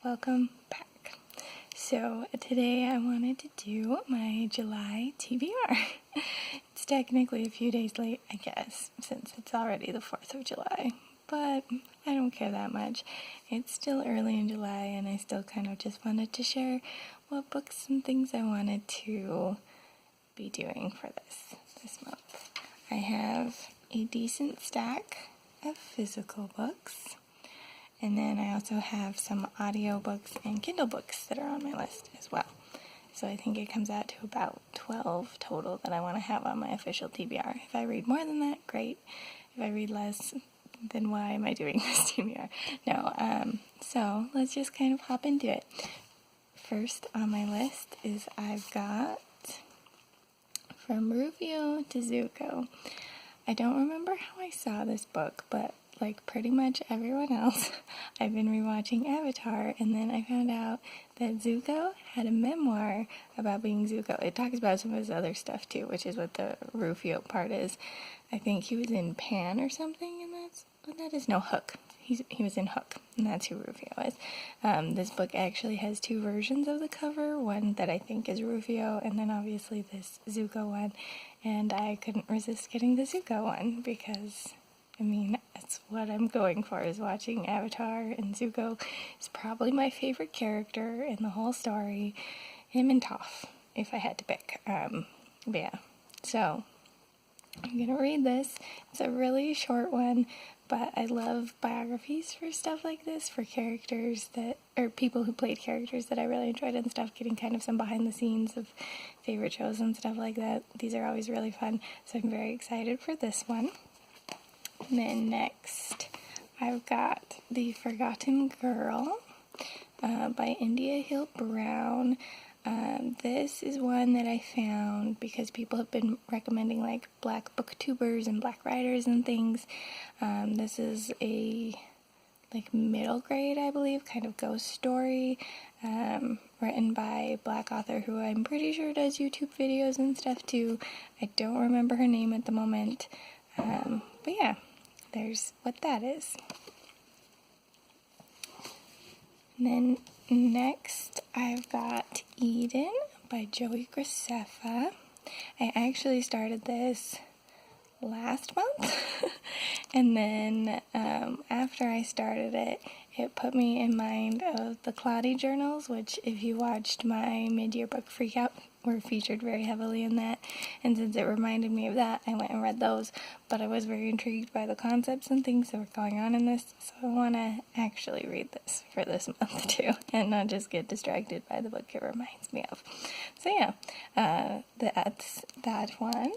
welcome back. So today I wanted to do my July TBR. It's technically a few days late, I guess, since it's already the 4th of July, but I don't care that much. It's still early in July and I still kind of just wanted to share what books and things I wanted to be doing for this month. I have a decent stack of physical books. And then I also have some audiobooks and Kindle books that are on my list as well. So I think it comes out to about 12 total that I want to have on my official TBR. If I read more than that, great. If I read less, then why am I doing this TBR? No, so let's just kind of hop into it. First on my list is I've got From Rufio to Zuko. I don't remember how I saw this book, but like pretty much everyone else, I've been rewatching Avatar, and then I found out that Zuko had a memoir about being Zuko. It talks about some of his other stuff too, which is what the Rufio part is. I think he was in Pan or something, and that's what that is. No, Hook. He was in Hook, and that's who Rufio is. This book actually has two versions of the cover, one that I think is Rufio, and then obviously this Zuko one, and I couldn't resist getting the Zuko one, because that's what I'm going for, is watching Avatar, and Zuko is probably my favorite character in the whole story. Him and Toph, if I had to pick. But yeah, so I'm gonna read this. It's a really short one, but I love biographies for stuff like this, for characters or people who played characters that I really enjoyed and stuff, getting kind of some behind the scenes of favorite shows and stuff like that. These are always really fun, so I'm very excited for this one. And then next, I've got The Forgotten Girl by India Hill Brown. This is one that I found because people have been recommending like black booktubers and black writers and things. This is a middle grade, I believe, kind of ghost story, written by a black author who I'm pretty sure does YouTube videos and stuff too. I don't remember her name at the moment, but yeah, there's what that is. And then next, I've got Eden by Joey Graceffa. I actually started this last month, and then after I started it, it put me in mind of the Cloudy Journals, which, if you watched my mid-year book freakout, were featured very heavily in that, and since it reminded me of that, I went and read those, but I was very intrigued by the concepts and things that were going on in this, so I want to actually read this for this month too, and not just get distracted by the book it reminds me of. So yeah, that's that one.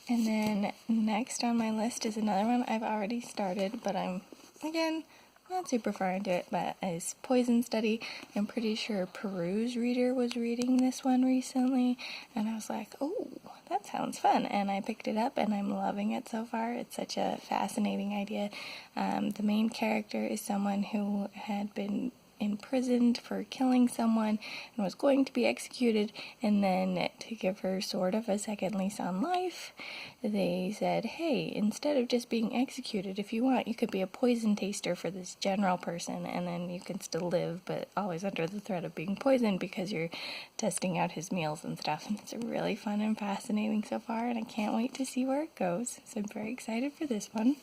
And then next on my list is another one I've already started, but I'm, again, not super far into it, but it's Poison Study. I'm pretty sure Peru's reader was reading this one recently, and I was like, oh, that sounds fun, and I picked it up, and I'm loving it so far. It's such a fascinating idea. The main character is someone who had been imprisoned for killing someone and was going to be executed, and then to give her sort of a second lease on life, they said, hey, instead of just being executed, if you want, you could be a poison taster for this general person, and then you can still live, but always under the threat of being poisoned because you're testing out his meals and stuff. And it's really fun and fascinating so far, and I can't wait to see where it goes, so I'm very excited for this one.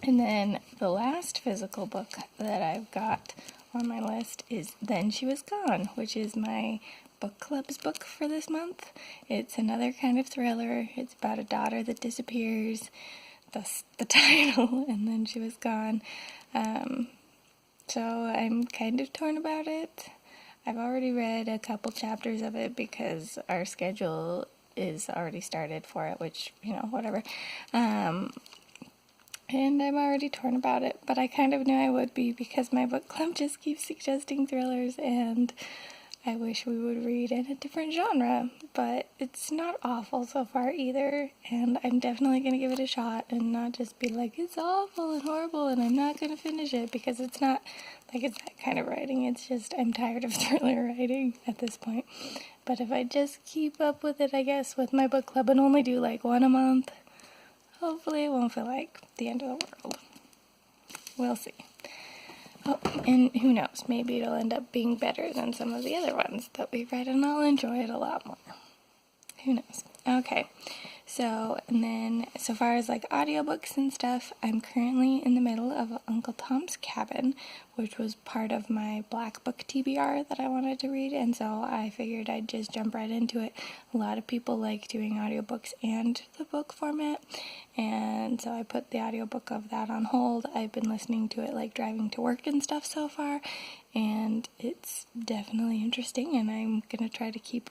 And then the last physical book that I've got on my list is Then She Was Gone, which is my book club's book for this month. It's another kind of thriller. It's about a daughter that disappears, thus the title, and then she was gone. So I'm kind of torn about it. I've already read a couple chapters of it because our schedule is already started for it, which, whatever. And I'm already torn about it, but I kind of knew I would be because my book club just keeps suggesting thrillers, and I wish we would read in a different genre, but it's not awful so far either, and I'm definitely going to give it a shot and not just be like, it's awful and horrible and I'm not going to finish it, because it's not like it's that kind of writing. It's just I'm tired of thriller writing at this point. But if I just keep up with it, I guess, with my book club and only do like one a month, hopefully it won't feel like the end of the world. We'll see. Oh, and who knows, maybe it'll end up being better than some of the other ones that we've read, and I'll enjoy it a lot more. Who knows? Okay, so, and then so far as like audiobooks and stuff, I'm currently in the middle of Uncle Tom's Cabin, which was part of my Black Book TBR that I wanted to read, and so I figured I'd just jump right into it. A lot of people like doing audiobooks and the book format, and so I put the audiobook of that on hold. I've been listening to it like driving to work and stuff so far, and it's definitely interesting, and I'm gonna try to keep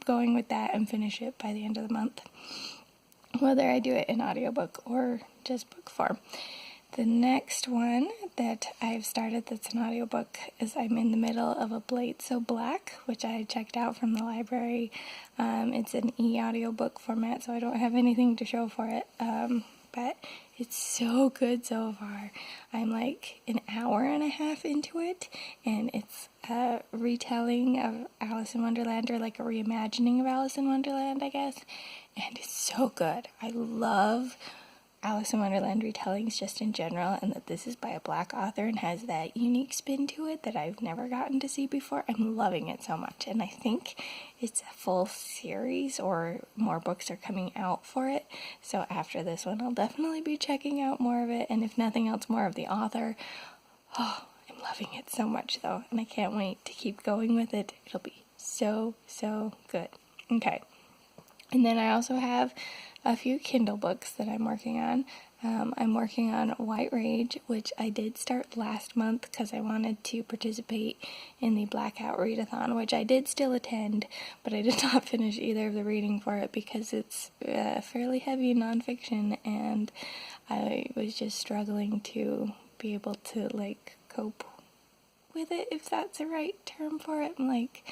going with that and finish it by the end of the month, whether I do it in audiobook or just book form. The next one that I've started that's an audiobook is I'm in the middle of A Blade So Black, which I checked out from the library. It's an e-audiobook format, so I don't have anything to show for it, but it's so good so far. I'm like an hour and a half into it, and it's a retelling of Alice in Wonderland, or like a reimagining of Alice in Wonderland, I guess, and it's so good. I love Alice in Wonderland retellings just in general, and that this is by a Black author and has that unique spin to it that I've never gotten to see before. I'm loving it so much, and I think it's a full series, or more books are coming out for it, so after this one I'll definitely be checking out more of it, and if nothing else, more of the author. Oh, I'm loving it so much though, and I can't wait to keep going with it. It'll be so good. Okay. And then I also have a few Kindle books that I'm working on. I'm working on White Rage, which I did start last month because I wanted to participate in the Blackout Readathon, which I did still attend, but I did not finish either of the reading for it because it's fairly heavy nonfiction, and I was just struggling to be able to like cope with it, if that's the right term for it. Like,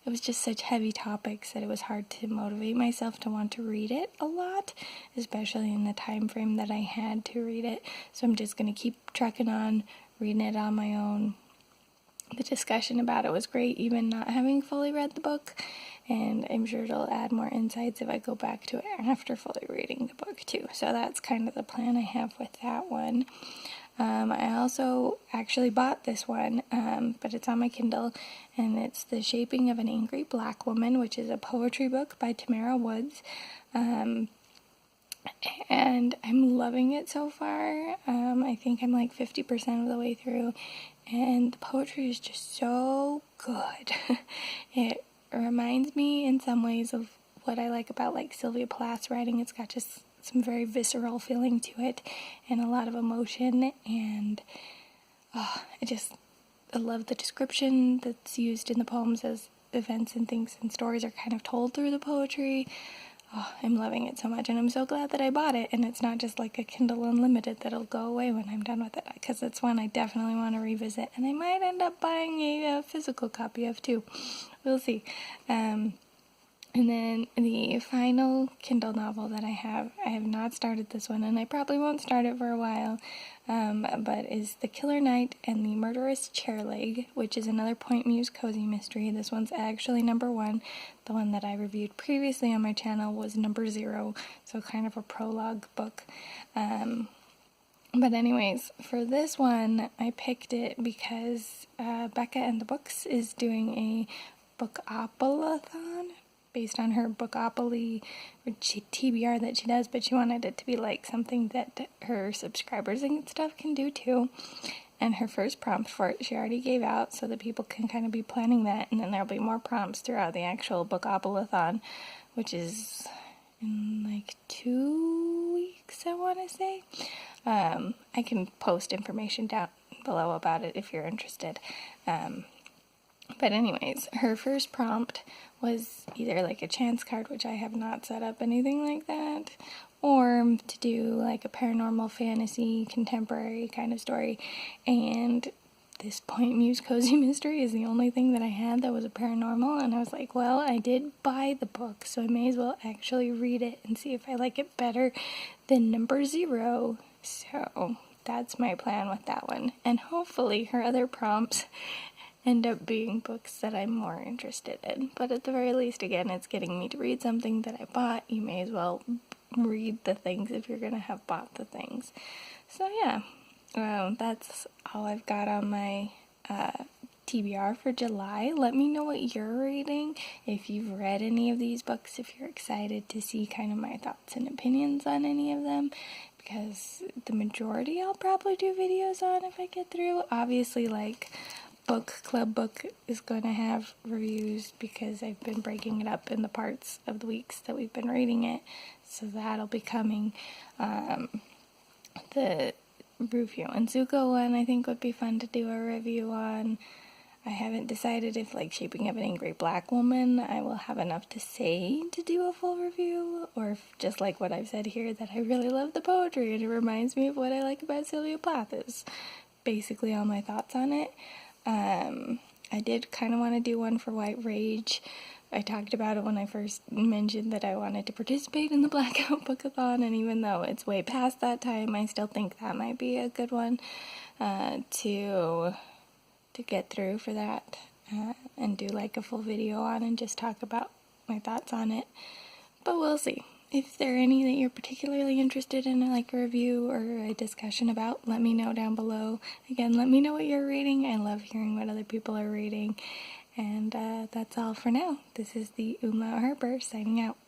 it was just such heavy topics that it was hard to motivate myself to want to read it a lot, especially in the time frame that I had to read it. So I'm just going to keep trucking on, reading it on my own. The discussion about it was great, even not having fully read the book, and I'm sure it'll add more insights if I go back to it after fully reading the book too. So that's kind of the plan I have with that one. I also actually bought this one, but it's on my Kindle, and it's The Shaping of an Angry Black Woman, which is a poetry book by Tamara Woods, and I'm loving it so far. I think I'm like 50% of the way through, and the poetry is just so good. It reminds me in some ways of what I like about like Sylvia Plath's writing. It's got just some very visceral feeling to it and a lot of emotion, and I love the description that's used in the poems as events and things and stories are kind of told through the poetry. I'm loving it so much, and I'm so glad that I bought it, and it's not just like a Kindle Unlimited that'll go away when I'm done with it, because it's one I definitely want to revisit, and I might end up buying a physical copy of too. We'll see. And then the final Kindle novel that I have not started this one, and I probably won't start it for a while, but is The Killer Knight and the Murderous Chairleg, which is another Point Muse cozy mystery. This one's actually number 1. The one that I reviewed previously on my channel was number 0, so kind of a prologue book. But anyways, for this one, I picked it because Becca and the Books is doing a book-opalathon based on her Bookopoly or TBR that she does, but she wanted it to be like something that her subscribers and stuff can do too. And her first prompt for it she already gave out, so that people can kind of be planning that, and then there'll be more prompts throughout the actual Bookopalathon, which is in like 2 weeks, I want to say. I can post information down below about it if you're interested. But anyways, her first prompt was either like a chance card, which I have not set up anything like that, or to do like a paranormal fantasy contemporary kind of story. And this Point Muse cozy mystery is the only thing that I had that was a paranormal, and I was like, well, I did buy the book, so I may as well actually read it and see if I like it better than number 0. So that's my plan with that one, and hopefully her other prompts end up being books that I'm more interested in. But at the very least, again, it's getting me to read something that I bought. You may as well read the things if you're going to have bought the things. So yeah, That's all I've got on my TBR for July. Let me know what you're reading, if you've read any of these books, if you're excited to see kind of my thoughts and opinions on any of them, because the majority I'll probably do videos on if I get through. Obviously, like book club book is going to have reviews because I've been breaking it up in the parts of the weeks that we've been reading it, so that'll be coming. The Rufio and Zuko one I think would be fun to do a review on. I haven't decided if, like, Shaping of an Angry Black Woman, I will have enough to say to do a full review, or if, just like what I've said here, that I really love the poetry and it reminds me of what I like about Sylvia Plath is basically all my thoughts on it. I did kind of want to do one for White Rage. I talked about it when I first mentioned that I wanted to participate in the Blackout Bookathon, and even though it's way past that time, I still think that might be a good one to get through for that, and do like a full video on and just talk about my thoughts on it. But we'll see. If there are any that you're particularly interested in, like a review or a discussion about, let me know down below. Again, let me know what you're reading. I love hearing what other people are reading. And that's all for now. This is the Umlaut Harper signing out.